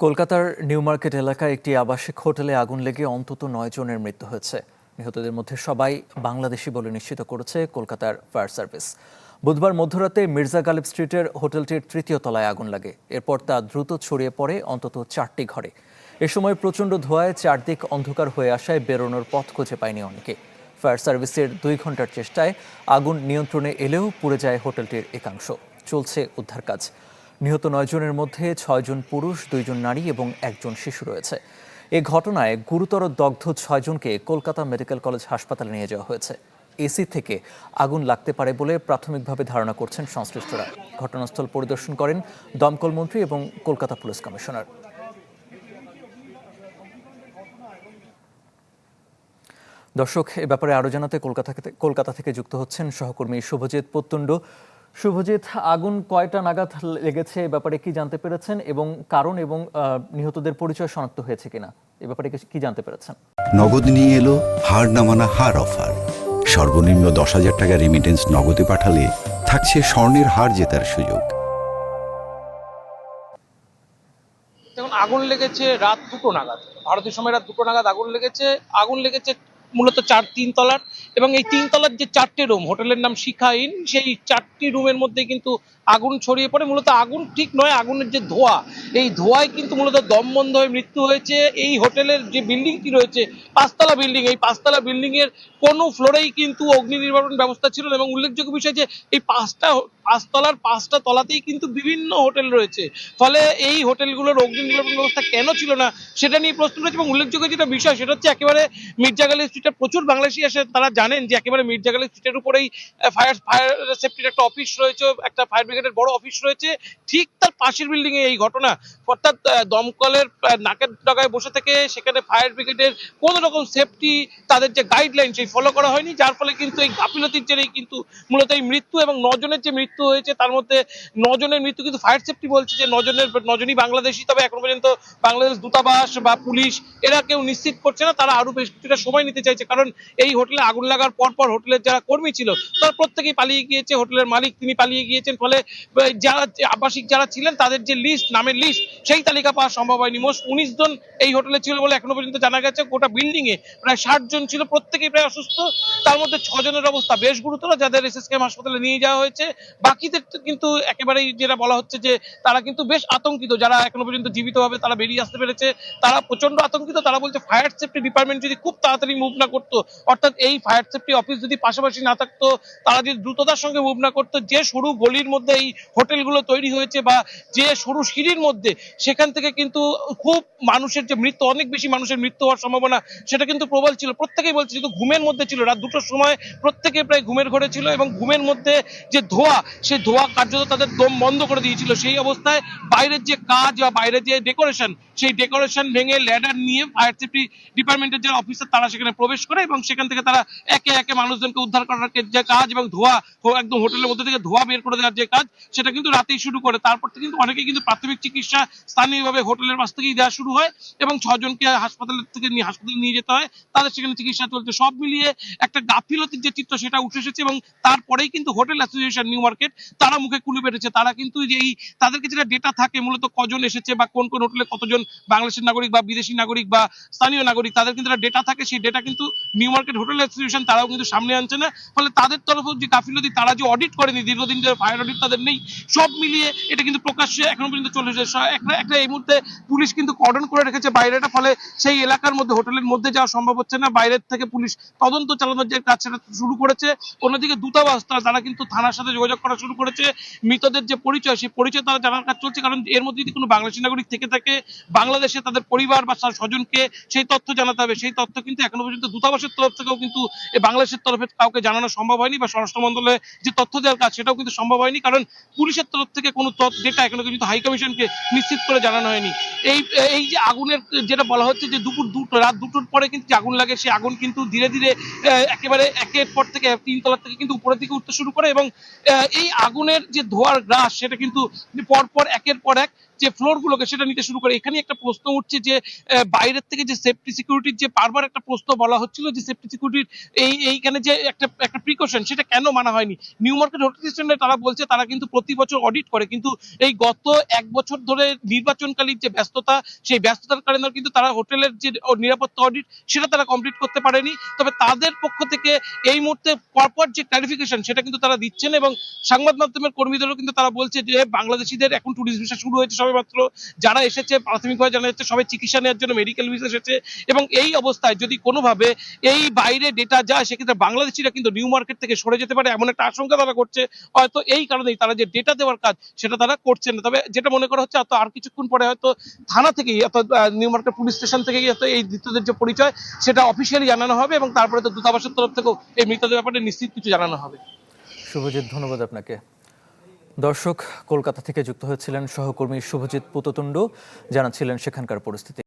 কলকাতার new market এলাকায় একটি আবাসিক হোটেলে আগুন লেগে অন্তত 9 জনের মৃত্যু হয়েছে। নিহতদের মধ্যে সবাই বাংলাদেশি বলে নিশ্চিত করেছে কলকাতার ফায়ার সার্ভিস। বুধবার মধ্যরাতে মির্জা গালিব স্ট্রিটের হোটেলটির তৃতীয় তলায় আগুন লাগে। এরপর তা দ্রুত ছড়িয়ে পড়ে অন্তত 4টি ঘরে। এ সময় প্রচণ্ড ধোঁয়ায় চারদিক অন্ধকার হয়ে আসায় বেরোনোর পথ খুঁজে পায়নি অনেকে। ফায়ার সার্ভিসের 2 ঘন্টার চেষ্টায় আগুন নিয়ন্ত্রণে এলেও পুড়ে যায় হোটেলটির একাংশ। চলছে উদ্ধার কাজ। নিহত 9 জনের মধ্যে 6 জন পুরুষ, 2 জন নারী এবং 1 জন শিশু রয়েছে। এ ঘটনায় গুরুতর দগ্ধ 6 জনকে কলকাতা মেডিকেল কলেজ হাসপাতালে নিয়ে যাওয়া হয়েছে। এসি থেকে আগুন লাগতে পারে বলে প্রাথমিকভাবে ধারণা করছেন সংশ্লিষ্টরা। ঘটনাস্থল পরিদর্শন করেন দমকল মন্ত্রী এবং কলকাতা পুলিশ কমিশনার। দর্শক, এ ব্যাপারে আরও জানাতে কলকাতা থেকে যুক্ত হচ্ছেন সহকর্মী শুভজিৎ পত্তুণ্ড। শুভজিৎ, আগুন কয়টা নাগাদ লেগেছে, এ ব্যাপারে কি জানতে পেরেছেন এবং কারণ এবং নিহতদের পরিচয় শনাক্ত হয়েছে কিনা, এ ব্যাপারে কি জানতে পেরেছেন? নগদ নিয়ে এলো হার না মানা হার অফার। সর্বনিম্ন 10,000 টাকা রেমিটেন্স নগদে পাঠালে থাকছে স্বর্ণের হার জেতার সুযোগ। যেমন আগুন লেগেছে রাত 2টো নাগাদ, ভারতীয় সময় রাত 2টো নাগাদ আগুন লেগেছে মূলত 3 তলার, এবং এই 3 তলার যে 4টে রুম, হোটেলের নাম শিখা ইন, সেই 4টি রুমের মধ্যে কিন্তু আগুন ছড়িয়ে পড়ে। মূলত আগুন ঠিক নয়, আগুনের যে ধোঁয়া, এই ধোঁয়ায় কিন্তু মূলত দম বন্ধ হয়ে মৃত্যু হয়েছে। এই হোটেলের যে বিল্ডিংটি রয়েছে 5তলা বিল্ডিং, এই 5তলা বিল্ডিং এর কোনো ফ্লোরেই কিন্তু অগ্নি নির্বাপন ব্যবস্থা ছিল না। এবং উল্লেখযোগ্য বিষয় যে এই 5তলার 5টা তলাতেই কিন্তু বিভিন্ন হোটেল রয়েছে, ফলে এই হোটেলগুলোর অগ্নি নির্বাপন ব্যবস্থা কেন ছিল না সেটা নিয়ে প্রশ্ন রয়েছে। এবং উল্লেখযোগ্য যেটা বিষয় সেটা হচ্ছে একেবারে মির্জা গালিব স্ট্রিটে প্রচুর বাংলাদেশি আসে, তারা জানেন যে একেবারে মির্জা গালিব স্ট্রিটের উপরেই ফায়ার সেফটির একটা অফিস রয়েছে, একটা ফায়ার ব্রিগেডের বড় অফিস রয়েছে, ঠিক তার পাশের বিল্ডিং এ এই ঘটনা। অর্থাৎ দমকলের নাকের ডগায় বসে থেকে সেখানে ফায়ার ব্রিগেডের কোন রকম সেফটি, তাদের যে গাইডলাইন সেই ফলো করা হয়নি, যার ফলে কিন্তু এই গাফিলতির জেরেই কিন্তু মূলত এই মৃত্যু। এবং 9 জনের যে মৃত্যু হয়েছে তার মধ্যে 9 জনের মৃত্যু কিন্তু ফায়ার সেফটি বলছে যে 9 জনই বাংলাদেশি, তবে এখন পর্যন্ত বাংলাদেশ দূতাবাস বা পুলিশ এরা কেউ নিশ্চিত করছে না, তারা আরো বেশ কিছুটা সময় নিতে চাইছে। কারণ এই হোটেলে আগুন লাগার পর হোটেলের যারা কর্মী ছিল তারা প্রত্যেকেই পালিয়ে গিয়েছে, হোটেলের মালিক তিনি পালিয়ে গিয়েছেন, ফলে যারা আবাসিক যারা ছিলেন তাদের যে লিস্ট, নামের লিস্ট, সেই তালিকা পাওয়া সম্ভব হয়নি। মোট 19 জন এই হোটেলে ছিল বলে এখনো পর্যন্ত জানা গেছে। গোটা বিল্ডিং এ প্রায় 60 জন ছিল, প্রত্যেকেই প্রায় অসুস্থ। তার মধ্যে 6 জনের অবস্থা বেশ গুরুতর, যাদের এসএসকেএম হাসপাতালে নিয়ে যাওয়া হয়েছে। বাকিদের কিন্তু একেবারেই যেটা বলা হচ্ছে যে তারা কিন্তু বেশ আতঙ্কিত, যারা এখনো পর্যন্ত জীবিতভাবে তারা বেরিয়ে আসতে পেরেছে তারা প্রচন্ড আতঙ্কিত। তারা বলছে ফায়ার সেফটি ডিপার্টমেন্ট যদি খুব তাড়াতাড়ি মুভ না করতো, অর্থাৎ এই ফায়ার সেফটি অফিস যদি পাশাপাশি না থাকতো, তারা যদি দ্রুততার সঙ্গে মুভ না করতো, যে সরু গলির মধ্যে এই হোটেলগুলো তৈরি হয়েছে বা যে সরু সিঁড়ির মধ্যে, সেখান থেকে কিন্তু খুব মানুষের যে মৃত্যু, অনেক বেশি মানুষের মৃত্যু হওয়ার সম্ভাবনা সেটা কিন্তু প্রবল ছিল। প্রত্যেকেই বলছে যেহেতু ঘুমের মধ্যে ছিল, রাত 2টোর সময় প্রত্যেকে প্রায় ঘুমের ঘরে ছিল, এবং ঘুমের মধ্যে যে ধোঁয়া, সেই ধোঁয়া কার্যত তাদের দম বন্ধ করে দিয়েছিল। সেই অবস্থায় বাইরের যে কাজ বা বাইরের যে ডেকোরেশন, সেই ডেকোরেশন ভেঙে ল্যাডার নিয়ে ফায়ার সেফটি ডিপার্টমেন্টের যারা অফিসার তারা সেখানে প্রবেশ করে, এবং সেখান থেকে তারা একে একে মানুষজনকে উদ্ধার করার যে কাজ এবং ধোঁয়া একদম হোটেলের মধ্যে থেকে ধোঁয়া বের করে দেওয়ার যে কাজ, সেটা কিন্তু রাতেই শুরু করে। তারপর থেকে কিন্তু অনেকেই কিন্তু প্রাথমিক চিকিৎসা স্থানীয়ভাবে হোটেলের পাশ থেকেই দেওয়া শুরু হয়, এবং 6 জনকে হাসপাতালে নিয়ে যেতে হয়, তাদের সেখানে চিকিৎসা চলছে। সব মিলিয়ে একটা গাফিলতির যে চিত্র সেটা উঠে এসেছে, এবং তারপরেই কিন্তু হোটেল অ্যাসোসিয়েশন নিউ মার্কেট তারা মুখে কুলু বেড়েছে। তারা কিন্তু এই তাদেরকে যেটা ডেটা থাকে মূলত কজন এসেছে বা কোন কোন হোটেলে কতজন বাংলাদেশের নাগরিক বা বিদেশি নাগরিক বা স্থানীয় নাগরিক, তাদের কিন্তু ডেটা থাকে। সেই ডেটা কিন্তু নিউ মার্কেট হোটেল অ্যাসোসিয়েশন তারাও কিন্তু সামনে আনছে না, ফলে তাদের তরফেও যে গাফিলতি, তারা যে অডিট করেনি দীর্ঘদিন ধরে, ফায়ার অডিট তাদের নেই, সব মিলিয়ে এটা কিন্তু প্রকাশ্যে এখনো পর্যন্ত চলে এসেছে। একটা এই মুহূর্তে পুলিশ কিন্তু কর্ডন করে রেখেছে বাইরেটা, ফলে সেই এলাকার মধ্যে হোটেলের মধ্যে যাওয়া সম্ভব হচ্ছে না। বাইরের থেকে পুলিশ তদন্ত চালানোর যে কাজ সেটা শুরু করেছে। অন্যদিকে দূতাবাস তারা কিন্তু থানার সাথে যোগাযোগ করা শুরু করেছে। মৃতদের যে পরিচয়, সেই পরিচয় তারা জানার কাজ চলছে, কারণ এর মধ্যে যদি কোনো বাংলাদেশি নাগরিক থেকে থাকে, বাংলাদেশে তাদের পরিবার বা স্বজনকে সেই তথ্য জানাতে হবে। সেই তথ্য কিন্তু এখনো পর্যন্ত দূতাবাসের তরফ থেকেও কিন্তু বাংলাদেশের তরফে কাউকে জানানো সম্ভব হয়নি, বা স্বরাষ্ট্র মন্ত্রণালয়ে যে তথ্য দেওয়ার কাজ সেটাও কিন্তু সম্ভব হয়নি, কারণ পুলিশের তরফ থেকে কোনো ডেটা এখনো কিন্তু হাই কমিশনকে নিশ্চিত করে জানানো হয়নি। এই যে আগুনের যেটা বলা হচ্ছে যে রাত 2টোর পরে কিন্তু আগুন লাগে, সেই আগুন কিন্তু ধীরে ধীরে একেবারে একের পর থেকে 3 তলার থেকে কিন্তু উপরের দিকে উঠতে শুরু করে, এবং এই আগুনের যে ধোঁয়ার গ্রাস সেটা কিন্তু পরপর একের পর এক যে ফ্লোরগুলোকে সেটা নিতে শুরু করে। এখানে একটা প্রশ্ন উঠছে যে বাইরের থেকে যে সেফটি সিকিউরিটির যে বারবার একটা প্রশ্ন বলা হচ্ছিল যে সেফটি সিকিউরিটির এইখানে যে একটা প্রিকশন সেটা কেন মানা হয়নি। নিউ মার্কেট হোটেল স্ট্যান্ডার্ড তারা বলছে তারা কিন্তু প্রতি বছর অডিট করে, কিন্তু এই গত 1 বছর ধরে নির্বাচনকালীন যে ব্যস্ততা, সেই ব্যস্ততার কারণে কিন্তু তারা হোটেলের যে নিরাপত্তা অডিট সেটা তারা কমপ্লিট করতে পারেনি। তবে তাদের পক্ষ থেকে এই মুহূর্তে প্রপার যে ক্লারিফিকেশন সেটা কিন্তু তারা দিচ্ছেন, এবং সংবাদ মাধ্যমের কর্মীদেরও কিন্তু তারা বলছে যে বাংলাদেশিদের এখন ট্যুরিস্ট ভিসা শুরু হয়েছে সবেমাত্র, যারা এসেছে প্রাথমিকভাবে জানা যাচ্ছে সবাই চিকিৎসা নেওয়ার জন্য মেডিকেল ভিসা এসেছে, এবং এই অবস্থায় যদি কোনোভাবে এই বাইরে ডেটা যায় সেক্ষেত্রে বাংলাদেশিরা কিন্তু নিউ মার্কেট থেকে সরে যেতে পারে এমন একটা আশঙ্কা তারা করছে। হয়তো এই কারণেই তারা যে ডেটা দেওয়ার কাজ সেটা তারা করছেন না। তবে যেটা মনে করা হচ্ছে আর কিছুক্ষণ পরে হয়তো থানা থেকেই অর্থাৎ নিউ মার্কেট পুলিশ স্টেশন থেকেই হয়তো এই মৃতদের যে পরিচয় সেটা অফিসিয়ালি জানানো হবে, এবং তারপরে তো দূতাবাসের তরফ থেকেও এই মৃতদের ব্যাপারে নিশ্চিত কিছু জানানো হবে। শুভজিৎ, ধন্যবাদ আপনাকে। দর্শক, কলকাতা থেকে যুক্ত হয়েছিলেন সহকর্মী শুভজিৎ পুততুণ্ড, জানাচ্ছিলেন সেখানকার পরিস্থিতি।